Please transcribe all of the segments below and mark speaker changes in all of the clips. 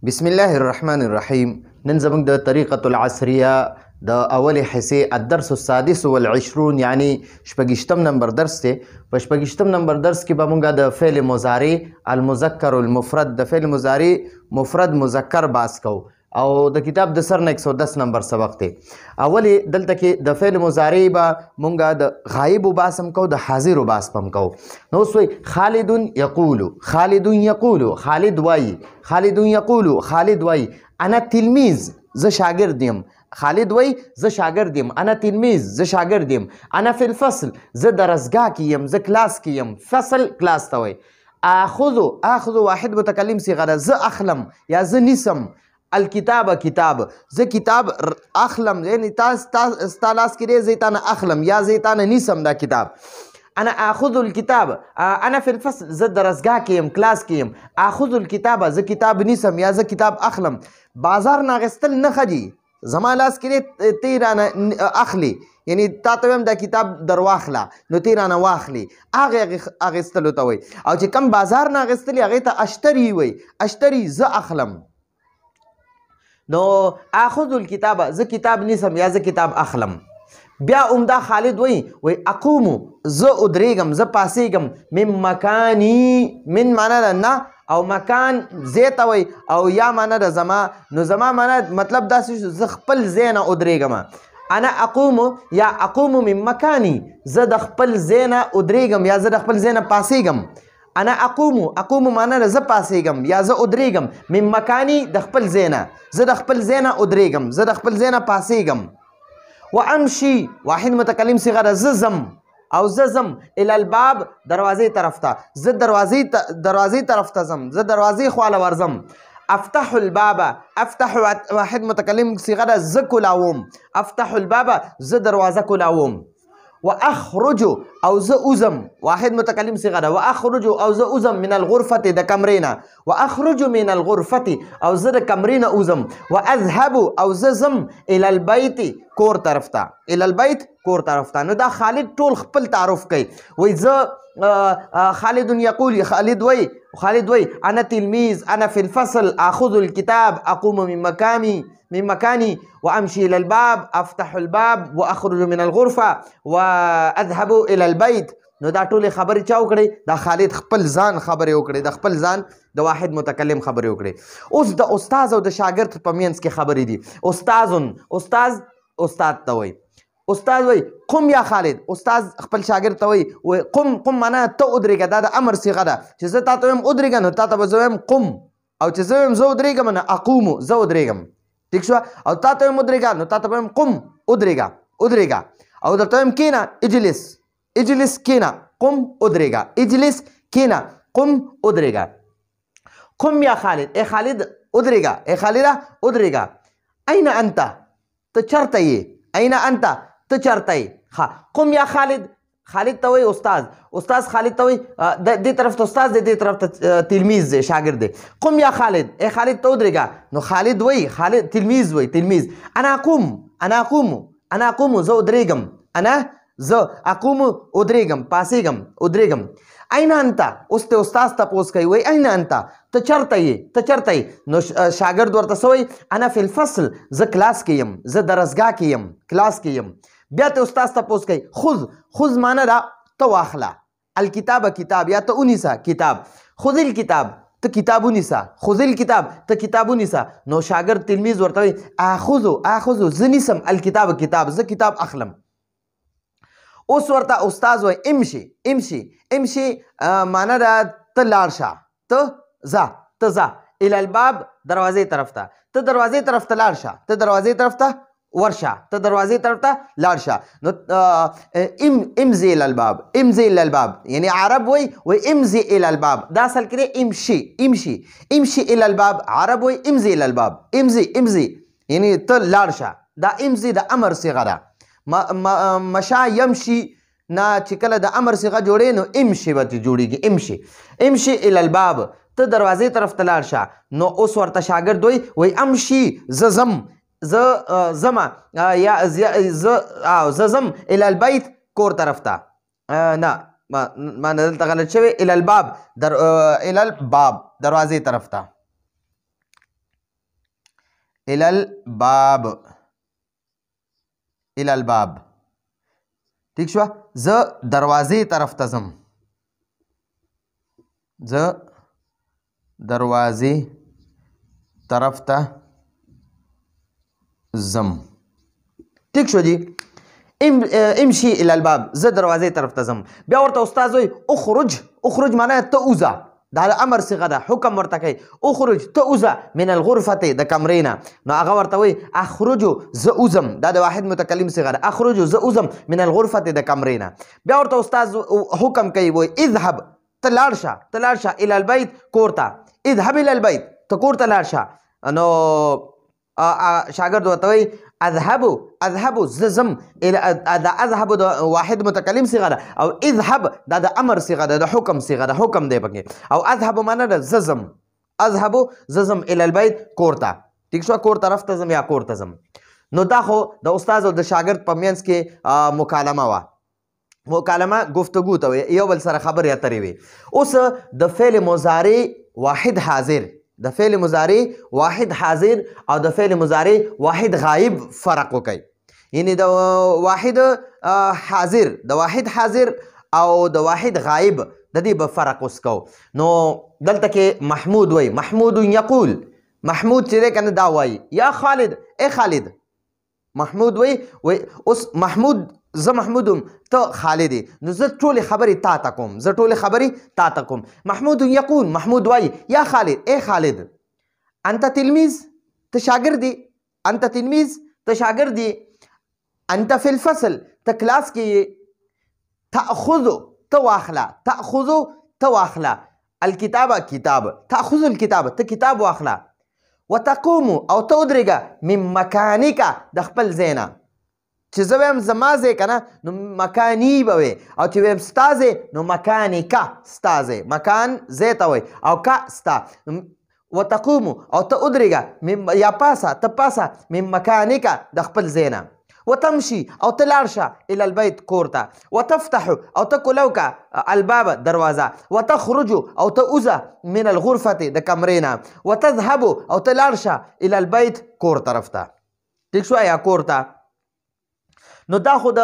Speaker 1: بسم الله الرحمن الرحیم. نن زموږ د طریقة العصریه د اولې حصې الدرس السادس والعشرون یعنی شپږیشتم نمبر درس دی. په شپږیشتم نمبر درس کې به موږ د فعل مضارع المذکر المفرد د فعل مضارع مفرد مذکر بحث کوو او د کتاب د سر نه 110 نمبر سبق دی. اولې دلته کې د فعل مضارع به موږ د غایب بحث هم کوو، د حاضر بحث هم کوو. نو اوس وایي خالد یقول، خالد یقول، خالد وایي، خالد یقول، خالد وایي انا تلمیذ، زه شاګرد یم. خالد وایي زه شاګرد یم. انا تلمیذ، زه شاګرد یم. انا فی الفصل، زه درسګاه کې یم، زه کلاس کې یم. فصل کلاس ته وایي. آخذ واحد متکلم صیغه ده، زه اخلم یا زه نیسم. الکتاب کتاب، زه کتاب اخلم، یعنی ستا لاس کې دی زه تا نه اخلم یا زه تا نه نیسم دا کتاب. انا اخذ الكتاب، انا فی الفصل، زه درسګاه کې یم، کلاس کې یم. اخذ الكتاب، زه کتاب نیسم یا زه کتاب اخلم. بازار نه اخیستل نه ښه دي، زما لاس کې دی تی رانه اخلي، یعنی تا ته وایم دا کتاب در واخله نو تی رانه واخلي، هغې اخیستلو ته وایي. او چې کم بازار نه اخیستلي هغې ته اشتري وایي. اشتري زه اخلم. نو اخذ الکتاب، زه کتاب نیسم یا زه کتاب اخلم. بیا عمده خالد وایي اقوم، زه ادریږم، زه پاسیږم. من مکانی، من معنا ده نه او مکان ځای ته وایي او یا معنا ده زما. نو زما معنا مطلب داسې شو زه خپل ځای نه ادریږم. انا اقوم یا اقوم من مکانی، زه د خپل ځای نه ادریږم یا زه د خپل ځای نه پاسیږم. انا اقوم معنا ده زه پاسیږم یا زه ادریږم. من مکانی د خپل ځای نه، زه د خپل ځای نه ادریږم، زه د خپل ځای نه پاسیږم. وامشي واحد متکلم صیغه ده، زه ځم او زه ځم. الی الباب دروازې طرف ته، زه دروازې طرف ته ځم، زه دروازې خواله ورځم. افتح الباب، افتح واحد متکلم صیغه ده، زه کولاوم. افتح الباب، زه دروازه کولاوم. واخرج او زه اوزم، واحد متکلم صیغه ده. واخرج او زه اوزم من الغرفه د کمرې نه. واخرج من الغرفه او زه د کمرې نه اوزم. واذهب او زه ځم الی البیت کور طرف ته، الی البیت کور طرف ته. نو دا خالد ټول خپل تعارف کوي. وایي زه خالد یقول، خالد وایي انا تلمیذ، انا فی الفصل، اخذ الکتاب، اقوم من مكاني وامشي الى الباب، افتح الباب واخرج من الغرفه واذهب الى البيت. نو دا ټولې خبرې چا وکړې؟ دا خالد خپل ځان خبرې وکړې، د خپل ځان د واحد متکلم خبرې وکړې. اوس د استاد او د شاګرد په منځ کې خبرې دي. استاد ته وایي، استاد وایي قم یا خالد. استاد خپل شاګرد ته وایي قم معنا ته ودرېږه، دا د امر صیغه ده. چې زه تا ته وایم ودرېږه نو تا ته به زه وایم قم، او چې زه وایم زه ودرېږم نه اقوم، زه ودرېږم. ٹھیک شو؟ او تا ته وایم ودرېږه نو تا ته وایم قم، ودرېږه. او درته وایم کېنه، اجلس کېنه، قم ودرېږه. اجلس کېنه، قم ودرېږه. قم یا خالد، ای خالد ودرېږه، ای خالده ودرېږه. این انت، ته چرته یې؟ این انت، ته چرته یې؟ قم یا خالد، خالد ته وایي استاد خالد ته وایي دې طرف ته استاد دی، دې طرف ته تلمیذ دی، شاګرد دی. قم یا خالد، ای خالد ته ودرېږه. نو خالد وایي، خالد تلمیذ وایي، تلمیذ. انا اقوم، زه ودرېږم. انا زه اقوم ودرېږم، پاسېږم. این انت، اوس ته استاد تپوس کوي، وایي این انت، ته چرته یې؟ نو شاګرد ورته څه وایي؟ انا فی الفصل، زه کلاس کې یم، زه درسګاه کې یم، کلاس کې یم. بیا ته استاد تپوس کوي خذ معنا ده ته واخله، الکتاب کتاب یا ته ونیسه کتاب. خذ الکتاب، ته کتاب ونیسه. خذ الکتاب، ته کتاب ونیسه. نو شاګرد تلمیذ ورته وایي اخذ، زه نیسم الکتاب کتاب، زه کتاب اخلم. اوس ورته استاد وایي امشي معنا ده ته لاړ شه، ته ځه. الی الباب دروازې طرف ته، ته دروازې طرف ته لاړ شه، ته دروازې طرف ته ورشه، ته دروازې طرف ته لاړ شه. نو امضي الى الباب، یعنی عرب وایي امضي الى الباب، دا اصل کې دی امشي الى الباب. عرب وایي امضي الى الباب، امضي یعنی ته لاړ شه. دا امضي د امر صیغه ده. مشا یمشي نه چې کله د امر صیغه جوړې نو امشي به جوړېږي. امشي الى الباب، ته دروازې طرف ته لاړ شه. نو اوس ورته شاګرد وایي امشي، زه ځم، یا زه ځم الی البیت کور طرف ته. نه ما دلته غلط شوی. الی الباب دروازې طرف ته. الى الباب الى الباب ٹھیک شو زه دروازې طرف ته ځم زه دروازې طرف ته ځم ٹھیک شو جی امشي الى الباب زه دروازې طرف ته ځم بیا ورته استاد وایي اخرج معنی ته وځه دا امر صيغه ده حکم ورته کوي اخرج ته وځه من الغرفه د کمرې نه نو هغه ورته وایي اخرجو زه وځم دا د واحد متکلم صيغه ده اخرجو زه وځم من الغرفه د کمرې نه بیا ورته استاد حکم کوي وایي اذهب ته لاړ شه الى البيت کور ته اذهب الى البيت ته کور ته لاړ شه نو شاګرد ورته وایي اذهب ززم دا اذهب د واحد متکلم صيغه ده او اذهب دا د امر صيغه ده د حکم صيغه ده حکم دی پکې او اذهب معنی ده ززم الى البيت کور ته ٹھیک شو کور طرف ته ځم یا کور ته ځم نو دا خو د استاد او د شاګرد په منځ کې مکالمه وه مکالمه گفتگو ته وي یو بل سره خبرې اترې وي اوس د فعل مضارع واحد حاضر د فعل مضارع واحد حاضر او د فعل مضارع واحد غائب فرق وکړي یعنی د واحد حاضر او د واحد غائب د دې به فرق اوس کو نو دلته کې محمود وای محمود یقول محمود چې دی کنه دا وای یا خالد ای خالد محمود وای اوس محمود زه محمودم ته خالد نو زه ټولې خبرې تا ته کوم محمود یقول محمود وای یا خالد ای خالد انت تلمیذ ته شاګردی انت فی الفصل ته کلاس کې تأخذ الكتاب کتاب تأخذ الكتاب ته کتاب واخله وتقوم او ته ودرېږه من مکانک د خپل ځای نه چې زه ویم زما ځای که نه نو مکاني به وی او چې ویم ستا ځای نو مکانکه ستا ځای مکان ځای ته وی او که ستا وتقوم او ته ودرېږه یا پاسه من مکانکه د خپل ځای نه وتمشي او ته لاړ شه الى البيت کور ته وتفتح او ته کولوکه الباب دروازه وتخرج او ته وځه من الغرفه د کمرې نه وتذهب او ته لاړ شه الى البيت کور طرف ته ټیک شو یا کور ته نو دا خو د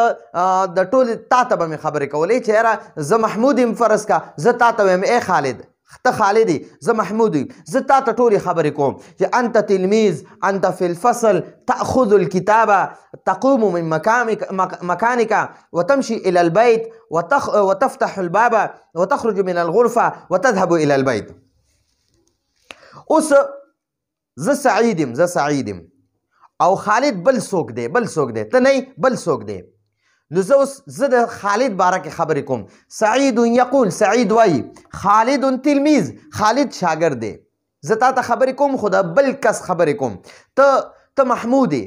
Speaker 1: ټولې تا ته به مې خبرې کولې چې یاره زه محمود یم فرض کا زه تا ته ویم ای خالد ته خالد زه محمود یم زه تا ته ټولې خبرې کوم چې انت تلمیذ انت فی الفصل تأخذ الكتاب تقوم من مكانك وتمشي إلى البيت وتفتح الباب وتخرج من الغرفة وتذهب إلى البيت اوس زه سعید یم او خالد بل څوک دی ته نه بل څوک دی نو زه د خالد باره کې خبرې کوم سعید یقول سعید وایي خالد تلمیذ خالد شاګرد دی زه تا ته خبرې کوم خو د بل کس خبرې کوم ته محمود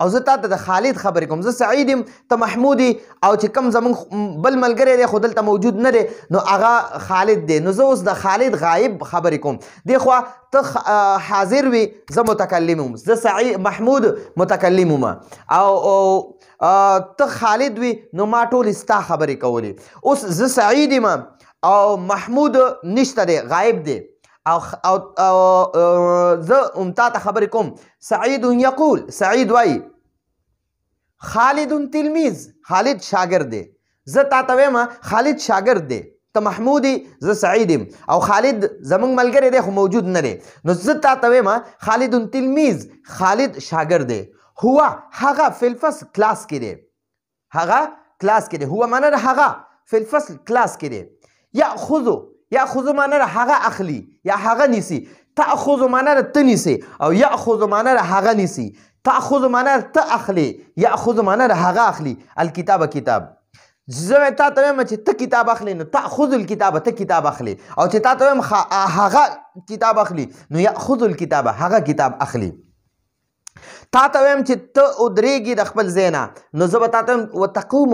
Speaker 1: او زه تا ته د خالد خبرې کوم زه سعید یم ته محمود او چې کم زمونږ بل ملګری دی خو دلته موجود نه دی نو هغه خالد دی نو زه اوس د خالد غایب خبرې کوم دی خوا ته حاضر وي زه متکلم یم زه محمود متکلم یم او ته خالد وي نو ما ټولې ستا خبرې کولې اوس زه سعید یم او محمود نشته دی غایب دی او زه تا ته خبرې کوم سعید یقول سعید وایي خالد تلمیذ خالد شاګرد دی زه تا ته وایم خالد شاګرد دی ته محمود زه سعید یم او خالد زمونږ ملګری دی خو موجود نه دی نو زه تا ته وایم خالد تلمیذ خالد شاګرد دی هو هغه فی الفصل کلاس کې دی هو معنی ده هغه فی الفصل کلاس کې دی یاخذ معنی ده هغه اخلي یا هغه نیسي تأخذ معنی ده ته نیسي او یاخذ معنی ده هغه نیسي تأخذ معنی ده ته اخلي یاخذ معنی ده هغه اخلي الکتاب کتاب زه تا ته وایم چې ته کتاب اخلي نو تأخذ الکتاب ته کتاب اخلي او چې تا ته وایم هغه کتاب اخلي نو یاخذ الکتاب هغه کتاب اخلي تا ته وایم چې ته ودرېږي د خپل ځای نه نو زه به تا ته وایم وتقوم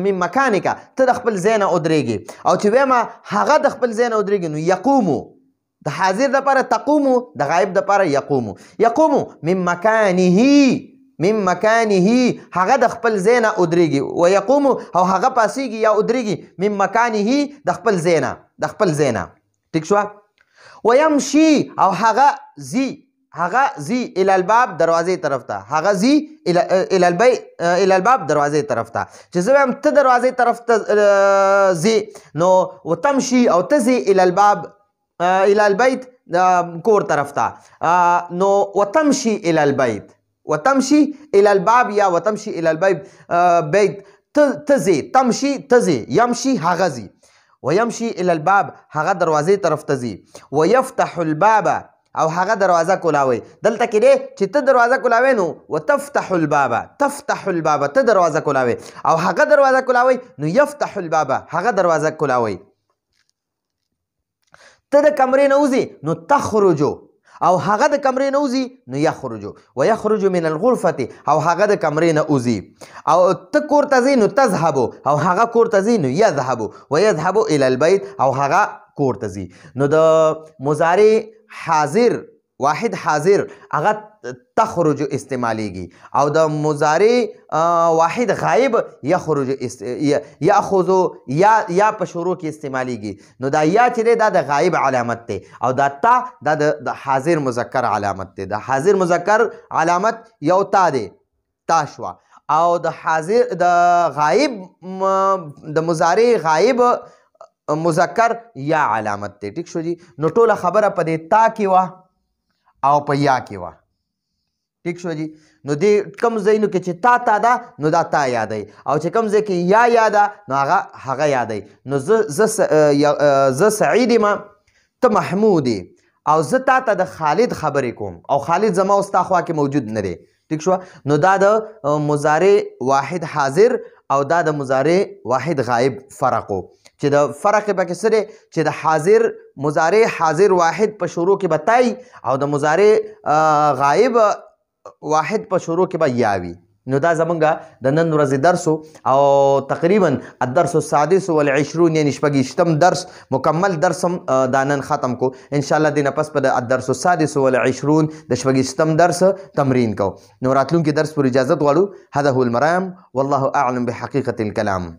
Speaker 1: من مکانک ته د خپل ځای نه ودرېږي او چې وایم هغه د خپل ځای نه ودرېږي نو یقومو د حاضر دپاره تقومو د غایب دپاره یقومو من مکانه هغه د خپل ځای نه ودرېږي ویقومو او هغه پاسېږي یا ودرېږي من مکانه د خپل ځای نه ټیک شوه ویمشي او هغه ځي هغه زی الی الباب دروازې طرف ته، هغه زی الی الباب دروازې طرف ته. چې زه وایم ته دروازې طرف ته زی نو وتمشي او ته زی الی الباب الی البیت کور طرف ته نو وتمشي الی البیت، وتمشي الی الباب یا وتمشي الی البیت بیت تزی تمشي تزی یمشي هغه زی ويمشي الى الباب هغه دروازې طرف ته زی ويفتح الباب او هغه دروازه کولاوي. دلته کې دی چې ته دروازه کولاوي نو وتفتح الباب تفتح الباب ته دروازه کولاوي او هغه دروازه کولاوي نو يفتح الباب هغه دروازه کولاوي. ته د کمرې نه وځي نو تخرجو او هغه د کمرې نه وځي نو یخرجو ويخرج من الغرفة او هغه د کمرې نه وځي او ته کور ته ځي نو تذهبو او هغه کور ته ځي نو یذهبو ويذهبو الى البيت او هغه کور ته ځي. نو د مضارع حاضر واحد حاضر هغه تخرج استعمالیږي او د مضارع واحد غایب یخرج یاخذ یا په شروع کې استعمالیږي. نو دا یا چې دی دا د غایب علامت دی او دا تا دا د حاضر مذکر علامت دی. د حاضر مذکر علامت یو تا دی تا شوه او د حاضر د غایب د مضارع غایب مذکر یا علامت دی. ټیک شو جی. نو ټوله خبره په دې تا کې وه او په یا کې وه. ټیک شو جی. نو دې کم ځایونو کې چې تا ده نو دا تا یادوي او چې کم ځای کې یا ده نو هغه یادوي. نو زه سعید یم ته محمود او زه تا ته د خالد خبرې کوم او خالد زما او ستا خوا کې موجود نه دی. ټیک شو. نو دا د مضارع واحد حاضر او دا د مضارع واحد غایب فرق و چې د فرق پکې څه دی چې د حاضر مضارع حاضر واحد په شروع کې به تای او د مضارع غایب واحد په شروع کې به یا وي. نو دا زمونږ د نن ورځې درس او تقریبا الدرس السادس والعشرون یعنی شپږیشتم درس مکمل درس هم دا نن ختم کو. انشاءالله دې نه پس په د الدرس السادس والعشرون د شپږیشتم درس تمرین کو. نو راتلونکي درس پر اجازت غواړو. هذا هو المرام والله اعلم بحقیقة الكلام.